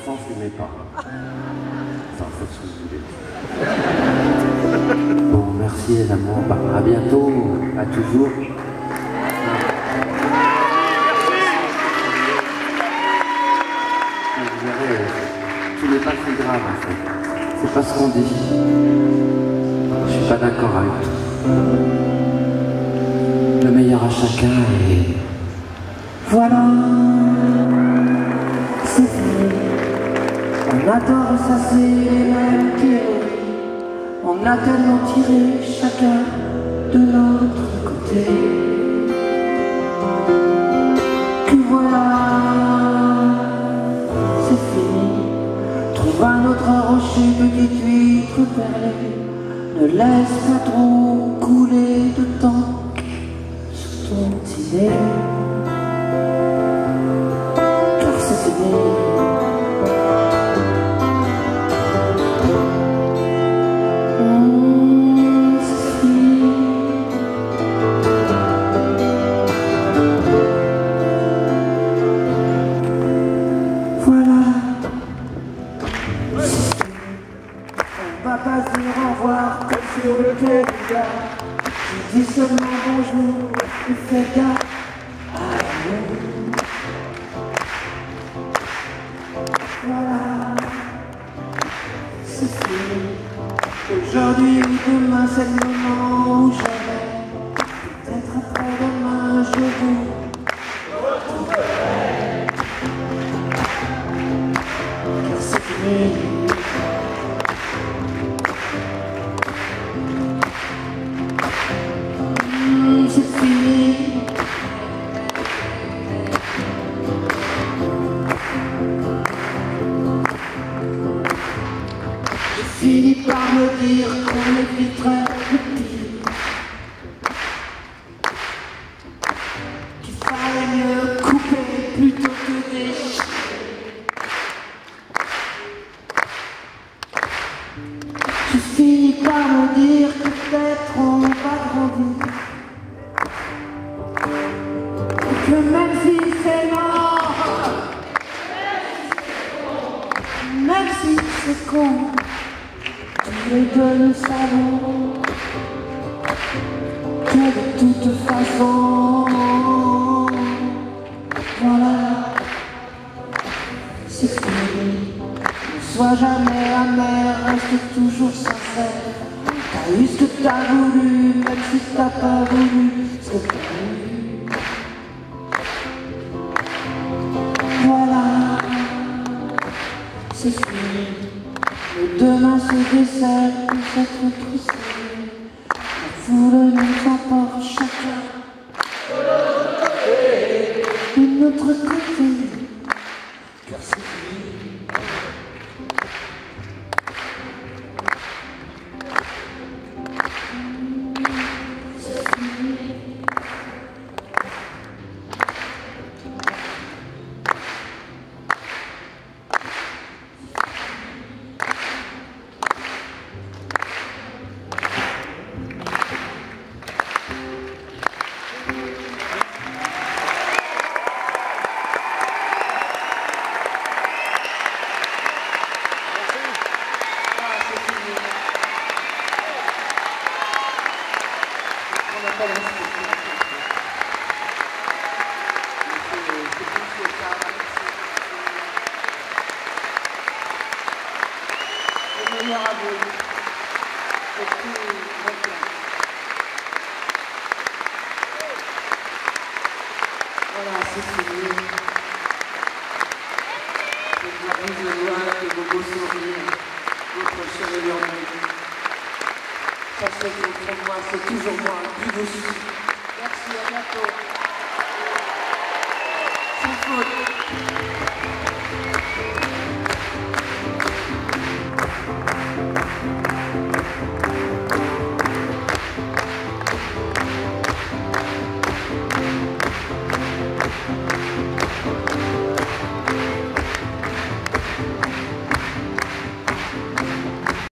Sans fumer pas. Ça, faites ce que vous voulez. Bon, merci les amours. Bah, à bientôt, à toujours. Vous verrez, tout n'est pas si grave en fait. C'est pas ce qu'on dit. Je suis pas d'accord avec tout. Le meilleur à chacun et voilà. C'est fini. On adore ressasser les mêmes théories. On a tellement tiré chacun de notre côté que voilà, c'est fini. Trouve un autre rocher, petite huître perlée. Ne laisse pas trop couler de temps sur ton idée. Car c'est fini. On va pas se dire au revoir comme sur le quai du gars. Tu dis seulement bonjour, tu fais gaffe à nous. Voilà, c'est fini. Aujourd'hui ou demain c'est le moment où jamais. Peut-être après-demain je vous retrouverai. Car c'est fini. C'est fini. Je finis par me dire qu'on éviterait le pire, qu'il fallait mieux couper plutôt que déchirer. Je finis par me dire que peut-être on va grandir. Que même si c'est mort, même si c'est con, tous les deux nous savons que de toute façon, voilà, c'est fini. Ne sois jamais amer, reste toujours sincère. T'as eu ce que t'as voulu, même si t'as pas voulu ce que t'as voulu. Voilà, c'est fini. Le demain se décèle pour s'être poussé. La foule nous emporte chacun de notre côté. Car c'est fini. C'est fini. Le meilleur à vous. Et tout va bien. Voilà, c'est fini. Je vous brise le doigt et vos beaux sourires, votre chevelure nuit. Sachez qu'au fond de moi, c'est toujours moi qui vous suis. Merci, à bientôt. Sans faute.